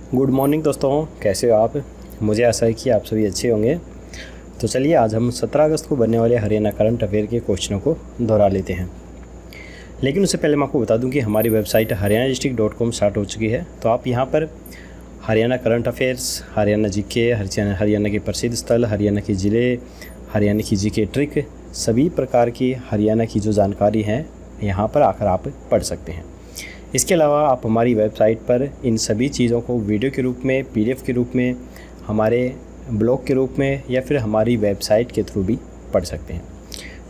Good morning दोस्तों, कैसे हो आप। मुझे आशा है कि आप सभी अच्छे होंगे। तो चलिए आज हम 17 अगस्त को बनने वाले हरियाणा करंट अफेयर के क्वेश्चनों को दोहरा लेते हैं। लेकिन उससे पहले मैं आपको बता दूं कि हमारी वेबसाइट haryanaDistrict.com स्टार्ट हो चुकी है। तो आप यहां पर Haryana current affairs, Haryana GK, Haryana के प्रसिद्ध स्थल, हरियाणा के ज़िले, हरियाणा की जीके ट्रिक, सभी प्रकार की हरियाणा की जो जानकारी है यहाँ पर आकर आप पढ़ सकते हैं। इसके अलावा आप हमारी वेबसाइट पर इन सभी चीज़ों को वीडियो के रूप में, PDF के रूप में, हमारे ब्लॉग के रूप में या फिर हमारी वेबसाइट के थ्रू भी पढ़ सकते हैं।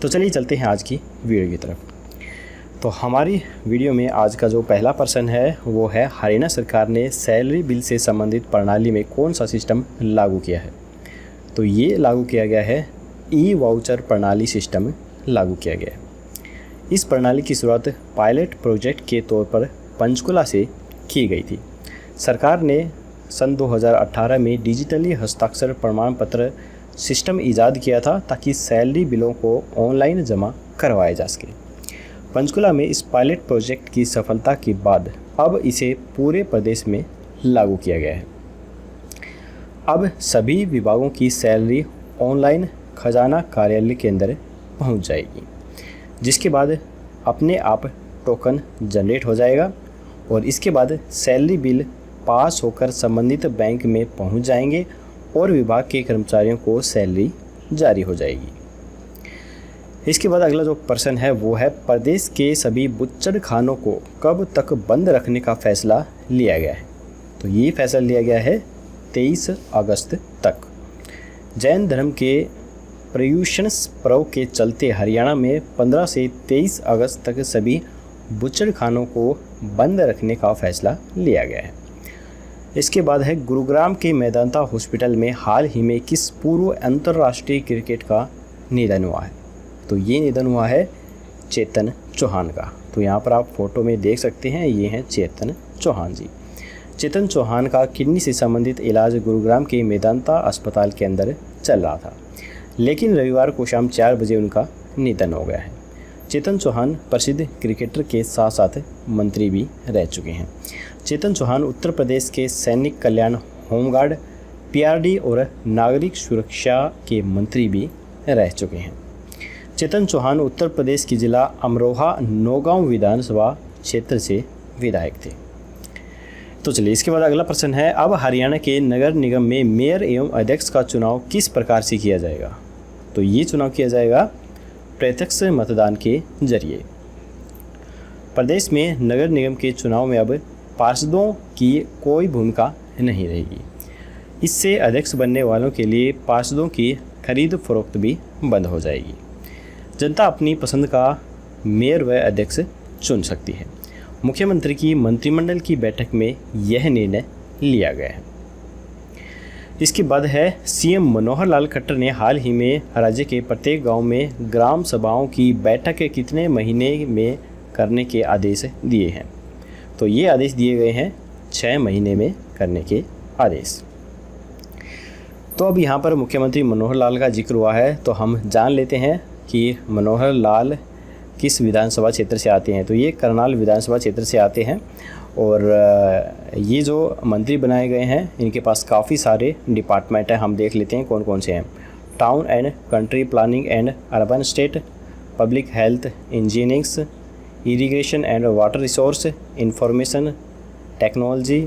तो चलिए चलते हैं आज की वीडियो की तरफ। तो हमारी वीडियो में आज का जो पहला प्रश्न है वो है, हरियाणा सरकार ने सैलरी बिल से संबंधित प्रणाली में कौन सा सिस्टम लागू किया है। तो ये लागू किया गया है ई-वाउचर प्रणाली सिस्टम लागू किया गया है। इस प्रणाली की शुरुआत पायलट प्रोजेक्ट के तौर पर पंचकुला से की गई थी। सरकार ने सन 2018 में डिजिटली हस्ताक्षर प्रमाण पत्र सिस्टम ईजाद किया था ताकि सैलरी बिलों को ऑनलाइन जमा करवाया जा सके। पंचकुला में इस पायलट प्रोजेक्ट की सफलता के बाद अब इसे पूरे प्रदेश में लागू किया गया है। अब सभी विभागों की सैलरी ऑनलाइन खजाना कार्यालय के अंदर पहुंच जाएगी, जिसके बाद अपने आप टोकन जनरेट हो जाएगा और इसके बाद सैलरी बिल पास होकर संबंधित बैंक में पहुंच जाएंगे और विभाग के कर्मचारियों को सैलरी जारी हो जाएगी। इसके बाद अगला जो प्रश्न है वो है, प्रदेश के सभी बुच्चड़ खानों को कब तक बंद रखने का फैसला लिया गया है। तो ये फैसला लिया गया है 23 अगस्त तक। जैन धर्म के पर्यूषण पर्व के चलते हरियाणा में 15 से 23 अगस्त तक सभी बुच्चड़ खानों को बंद रखने का फैसला लिया गया है। इसके बाद है, गुरुग्राम के मेदांता हॉस्पिटल में हाल ही में किस पूर्व अंतर्राष्ट्रीय क्रिकेट का निधन हुआ है। तो ये निधन हुआ है चेतन चौहान का। तो यहाँ पर आप फोटो में देख सकते हैं, ये हैं चेतन चौहान जी। चेतन चौहान का किडनी से संबंधित इलाज गुरुग्राम के मेदांता अस्पताल के अंदर चल रहा था, लेकिन रविवार को शाम 4 बजे उनका निधन हो गया है। चेतन चौहान प्रसिद्ध क्रिकेटर के साथ साथ मंत्री भी रह चुके हैं। चेतन चौहान उत्तर प्रदेश के सैनिक कल्याण, होमगार्ड, PRD और नागरिक सुरक्षा के मंत्री भी रह चुके हैं। चेतन चौहान उत्तर प्रदेश की जिला अमरोहा नौगांव विधानसभा क्षेत्र से विधायक थे। तो चलिए इसके बाद अगला प्रश्न है, अब हरियाणा के नगर निगम में मेयर एवं अध्यक्ष का चुनाव किस प्रकार से किया जाएगा। तो ये चुनाव किया जाएगा प्रत्यक्ष मतदान के जरिए। प्रदेश में नगर निगम के चुनाव में अब पार्षदों की कोई भूमिका नहीं रहेगी। इससे अध्यक्ष बनने वालों के लिए पार्षदों की खरीद फरोख्त भी बंद हो जाएगी। जनता अपनी पसंद का मेयर व अध्यक्ष चुन सकती है। मुख्यमंत्री की मंत्रिमंडल की बैठक में यह निर्णय लिया गया है। इसके बाद है, CM मनोहर लाल खट्टर ने हाल ही में राज्य के प्रत्येक गांव में ग्राम सभाओं की बैठक कितने महीने में करने के आदेश दिए हैं। तो ये आदेश दिए गए हैं 6 महीने में करने के आदेश। तो अब यहाँ पर मुख्यमंत्री मनोहर लाल का जिक्र हुआ है, तो हम जान लेते हैं कि मनोहर लाल किस विधानसभा क्षेत्र से आते हैं। तो ये करनाल विधानसभा क्षेत्र से आते हैं और ये जो मंत्री बनाए गए हैं इनके पास काफ़ी सारे डिपार्टमेंट हैं। हम देख लेते हैं कौन कौन से हैं। Town and country planning and urban state, public health, engineerings, irrigation and water resource, information technology,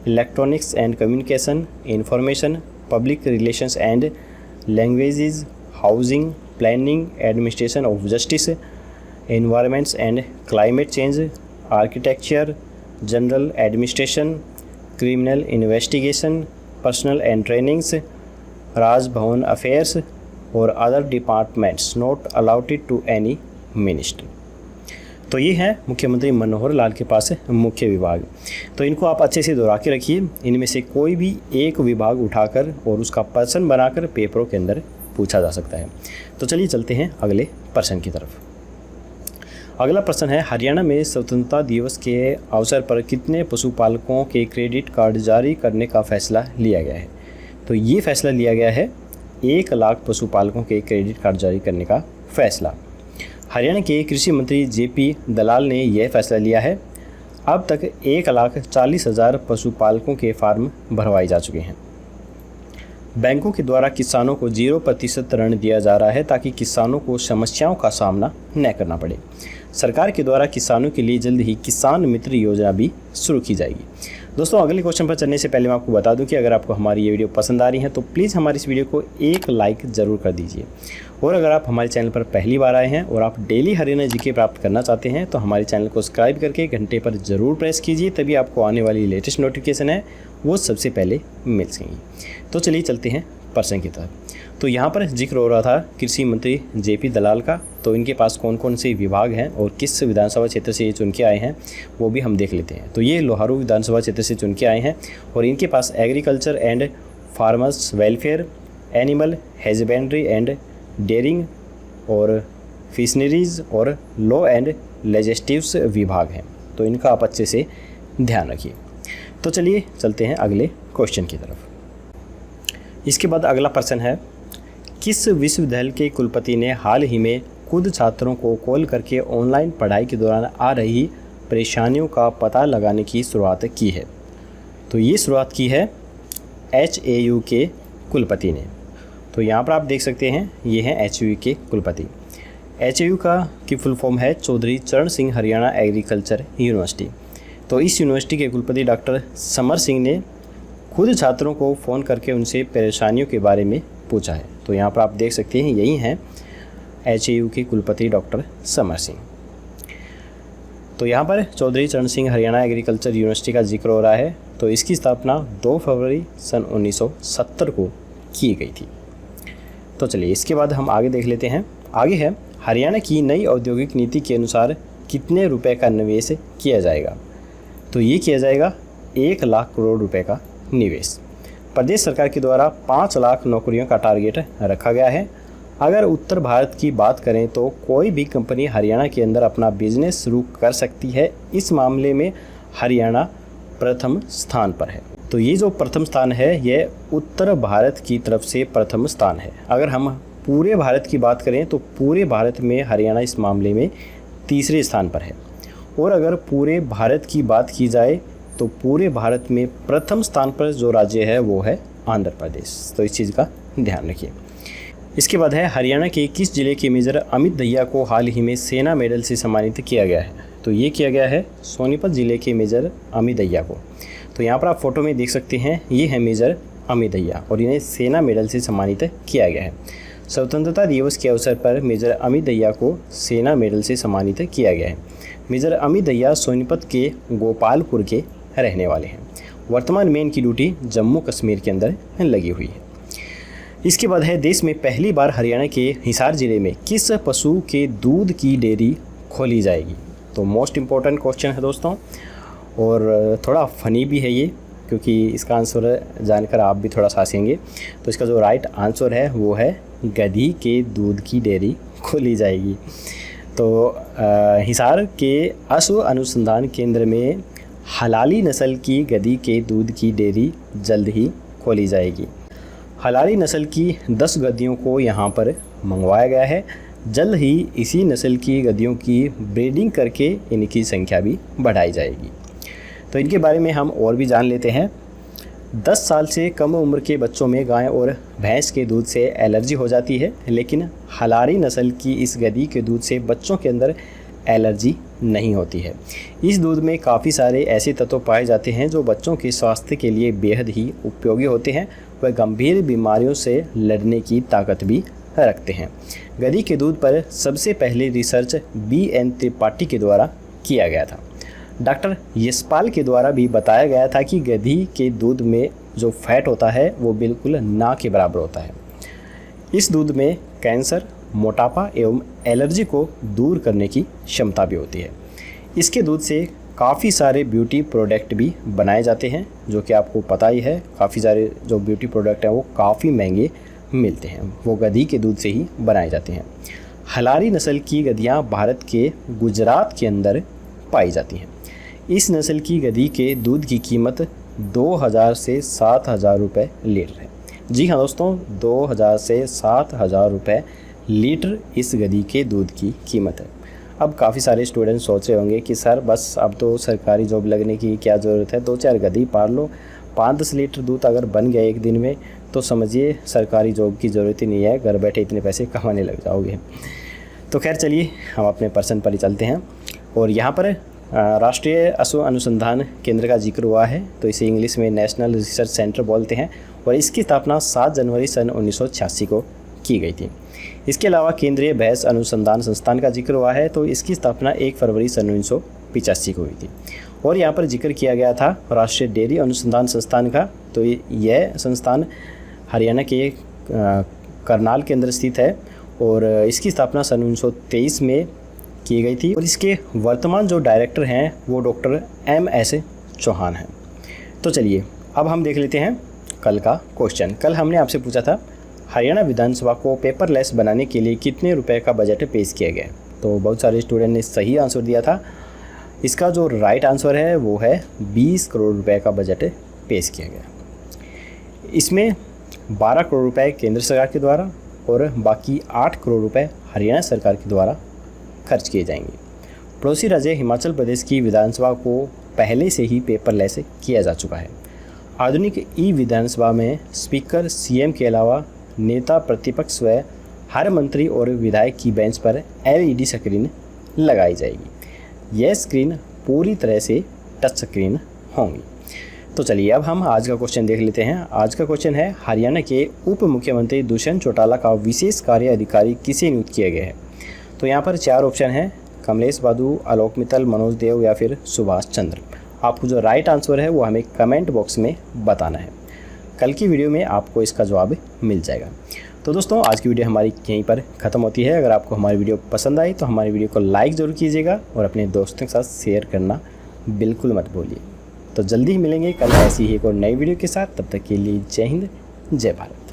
electronics and communication, information, public relations and languages, housing, planning, administration of justice, environments and climate change, architecture, general administration, criminal investigation, personal and trainings, Raj Bhavan affairs और other departments not allotted to any minister. तो ये है मुख्यमंत्री मनोहर लाल के पास मुख्य विभाग। तो इनको आप अच्छे से दोहरा के रखिए। इनमें से कोई भी एक विभाग उठाकर और उसका पर्सन बनाकर पेपरों के अंदर पूछा जा सकता है। तो चलिए चलते हैं अगले प्रश्न की तरफ। अगला प्रश्न है, हरियाणा में स्वतंत्रता दिवस के अवसर पर कितने पशुपालकों के क्रेडिट कार्ड जारी करने का फैसला लिया गया है। तो ये फैसला लिया गया है 1 लाख पशुपालकों के क्रेडिट कार्ड जारी करने का फैसला। हरियाणा के कृषि मंत्री JP दलाल ने यह फैसला लिया है। अब तक 1,40,000 पशुपालकों के फार्म भरवाए जा चुके हैं। बैंकों के द्वारा किसानों को 0% ऋण दिया जा रहा है ताकि किसानों को समस्याओं का सामना न करना पड़े। सरकार के द्वारा किसानों के लिए जल्द ही किसान मित्र योजना भी शुरू की जाएगी। दोस्तों, अगले क्वेश्चन पर चलने से पहले मैं आपको बता दूं कि अगर आपको हमारी ये वीडियो पसंद आ रही है तो प्लीज़ हमारी इस वीडियो को एक लाइक ज़रूर कर दीजिए। और अगर आप हमारे चैनल पर पहली बार आए हैं और आप डेली हरियाणा जीके प्राप्त करना चाहते हैं तो हमारे चैनल को सब्सक्राइब करके घंटे पर ज़रूर प्रेस कीजिए, तभी आपको आने वाली लेटेस्ट नोटिफिकेशन है वो सबसे पहले मिल सकेंगी। तो चलिए चलते हैं प्रश्न की तरफ। तो यहाँ पर जिक्र हो रहा था कृषि मंत्री जेपी दलाल का, तो इनके पास कौन कौन से विभाग हैं और किस विधानसभा क्षेत्र से ये चुन के आए हैं वो भी हम देख लेते हैं। तो ये लोहारू विधानसभा क्षेत्र से चुन के आए हैं और इनके पास agriculture and farmers welfare, animal husbandry and dairying और फिशनरीज और लॉ एंड लेजिस्लेटिव्स विभाग हैं। तो इनका आप अच्छे से ध्यान रखिए। तो चलिए चलते हैं अगले क्वेश्चन की तरफ। इसके बाद अगला प्रश्न है, किस विश्वविद्यालय के कुलपति ने हाल ही में खुद छात्रों को कॉल करके ऑनलाइन पढ़ाई के दौरान आ रही परेशानियों का पता लगाने की शुरुआत की है? तो ये शुरुआत की है HAU के कुलपति ने। तो यहाँ पर आप देख सकते हैं ये हैं HAU के कुलपति। HAU की फुल फॉर्म है चौधरी चरण सिंह हरियाणा एग्रीकल्चर यूनिवर्सिटी। तो इस यूनिवर्सिटी के कुलपति डॉक्टर समर सिंह ने खुद छात्रों को फ़ोन करके उनसे परेशानियों के बारे में पूछा है। तो यहाँ पर आप देख सकते हैं यही हैं HAU के कुलपति डॉक्टर समर सिंह। तो यहाँ पर चौधरी चरण सिंह हरियाणा एग्रीकल्चर यूनिवर्सिटी का जिक्र हो रहा है। तो इसकी स्थापना 2 फरवरी सन 1970 को की गई थी। तो चलिए इसके बाद हम आगे देख लेते हैं। आगे है, हरियाणा की नई औद्योगिक नीति के अनुसार कितने रुपए का निवेश किया जाएगा? तो ये किया जाएगा 1 लाख करोड़ रुपए का निवेश। प्रदेश सरकार के द्वारा 5 लाख नौकरियों का टारगेट रखा गया है। अगर उत्तर भारत की बात करें तो कोई भी कंपनी हरियाणा के अंदर अपना बिजनेस शुरू कर सकती है। इस मामले में हरियाणा प्रथम स्थान पर है। तो ये जो प्रथम स्थान है ये उत्तर भारत की तरफ से प्रथम स्थान है। अगर हम पूरे भारत की बात करें तो पूरे भारत में हरियाणा इस मामले में तीसरे स्थान पर है। और अगर पूरे भारत की बात की जाए तो पूरे भारत में प्रथम स्थान पर जो राज्य है वो है आंध्र प्रदेश। तो इस चीज़ का ध्यान रखिए। इसके बाद है, हरियाणा के किस जिले के मेजर अमित दहिया को हाल ही में सेना मेडल से सम्मानित किया गया है? तो ये किया गया है सोनीपत जिले के मेजर अमित दहिया को। तो यहाँ पर आप फोटो में देख सकते हैं ये है मेजर अमित दहिया और इन्हें सेना मेडल से सम्मानित किया गया है। स्वतंत्रता दिवस के अवसर पर मेजर अमित दहिया को सेना मेडल से सम्मानित किया गया है। मेजर अमित दहिया सोनीपत के गोपालपुर के रहने वाले हैं। वर्तमान में इनकी ड्यूटी जम्मू कश्मीर के अंदर लगी हुई है। इसके बाद है, देश में पहली बार हरियाणा के हिसार जिले में किस पशु के दूध की डेयरी खोली जाएगी? तो मोस्ट इम्पोर्टेंट क्वेश्चन है दोस्तों और थोड़ा फनी भी है ये, क्योंकि इसका आंसर जानकर आप भी थोड़ा सा हंसेंगे। तो इसका जो राइट आंसर है वो है गधी के दूध की डेयरी खोली जाएगी। तो हिसार के अश्व अनुसंधान केंद्र में हलाली नस्ल की गधी के दूध की डेयरी जल्द ही खोली जाएगी। हलाली नस्ल की 10 गधियों को यहाँ पर मंगवाया गया है। जल्द ही इसी नस्ल की गधियों की ब्रीडिंग करके इनकी संख्या भी बढ़ाई जाएगी। तो इनके बारे में हम और भी जान लेते हैं। 10 साल से कम उम्र के बच्चों में गाय और भैंस के दूध से एलर्जी हो जाती है, लेकिन हलाली नस्ल की इस गधी के दूध से बच्चों के अंदर एलर्जी नहीं होती है। इस दूध में काफ़ी सारे ऐसे तत्व पाए जाते हैं जो बच्चों के स्वास्थ्य के लिए बेहद ही उपयोगी होते हैं। वह गंभीर बीमारियों से लड़ने की ताकत भी रखते हैं। गधी के दूध पर सबसे पहले रिसर्च BN त्रिपाठी के द्वारा किया गया था। डॉक्टर यशपाल के द्वारा भी बताया गया था कि गधी के दूध में जो फैट होता है वो बिल्कुल ना के बराबर होता है। इस दूध में कैंसर, मोटापा एवं एलर्जी को दूर करने की क्षमता भी होती है। इसके दूध से काफ़ी सारे ब्यूटी प्रोडक्ट भी बनाए जाते हैं, जो कि आपको पता ही है। काफ़ी सारे जो ब्यूटी प्रोडक्ट हैं वो काफ़ी महंगे मिलते हैं, वो गधी के दूध से ही बनाए जाते हैं। हलारी नस्ल की गधियाँ भारत के गुजरात के अंदर पाई जाती हैं। इस नस्ल की गधी के दूध की कीमत 2000 से 7000 रुपये लीटर है। जी हाँ दोस्तों, 2000 से 7000 रुपये लीटर इस गधी के दूध की कीमत है। अब काफ़ी सारे स्टूडेंट सोच रहे होंगे कि सर बस अब तो सरकारी जॉब लगने की क्या ज़रूरत है, 2-4 गधी पाल लो, 5-10 लीटर दूध अगर बन गया एक दिन में तो समझिए सरकारी जॉब की ज़रूरत ही नहीं है, घर बैठे इतने पैसे कमाने लग जाओगे। तो खैर चलिए हम अपने पर्सन पर ही चलते हैं। और यहाँ पर राष्ट्रीय अश्व अनुसंधान केंद्र का जिक्र हुआ है, तो इसे इंग्लिश में नेशनल रिसर्च सेंटर बोलते हैं और इसकी स्थापना 7 जनवरी सन 1986 को की गई थी। इसके अलावा केंद्रीय भैंस अनुसंधान संस्थान का जिक्र हुआ है, तो इसकी स्थापना 1 फरवरी सन 1985 को हुई थी। और यहाँ पर जिक्र किया गया था राष्ट्रीय डेयरी अनुसंधान संस्थान का, तो यह संस्थान हरियाणा के करनाल के अंदर स्थित है और इसकी स्थापना सन 1923 में की गई थी और इसके वर्तमान जो डायरेक्टर हैं वो डॉक्टर MS चौहान हैं। तो चलिए अब हम देख लेते हैं कल का क्वेश्चन। कल हमने आपसे पूछा था हरियाणा विधानसभा को पेपरलेस बनाने के लिए कितने रुपए का बजट पेश किया गया, तो बहुत सारे स्टूडेंट ने सही आंसर दिया था। इसका जो राइट आंसर है वो है 20 करोड़ रुपए का बजट पेश किया गया। इसमें 12 करोड़ रुपए केंद्र सरकार के द्वारा और बाकी 8 करोड़ रुपए हरियाणा सरकार के द्वारा खर्च किए जाएंगे। पड़ोसी राज्य हिमाचल प्रदेश की विधानसभा को पहले से ही पेपरलेस किया जा चुका है। आधुनिक ई विधानसभा में स्पीकर CM के अलावा नेता प्रतिपक्ष व हर मंत्री और विधायक की बेंच पर LED स्क्रीन लगाई जाएगी। यह स्क्रीन पूरी तरह से टच स्क्रीन होंगी। तो चलिए अब हम आज का क्वेश्चन देख लेते हैं। आज का क्वेश्चन है हरियाणा के उप मुख्यमंत्री दुष्यंत चौटाला का विशेष कार्य अधिकारी किसे नियुक्त किया गया है। तो यहाँ पर 4 ऑप्शन हैं, कमलेश बादू, आलोक मित्तल, मनोज देव या फिर सुभाष चंद्र। आपको जो राइट आंसर है वो हमें कमेंट बॉक्स में बताना है। कल की वीडियो में आपको इसका जवाब मिल जाएगा। तो दोस्तों आज की वीडियो हमारी यहीं पर ख़त्म होती है। अगर आपको हमारी वीडियो पसंद आई तो हमारी वीडियो को लाइक ज़रूर कीजिएगा और अपने दोस्तों के साथ शेयर करना बिल्कुल मत भूलिए। तो जल्दी ही मिलेंगे कल ऐसी ही एक और नई वीडियो के साथ। तब तक के लिए जय हिंद, जय भारत।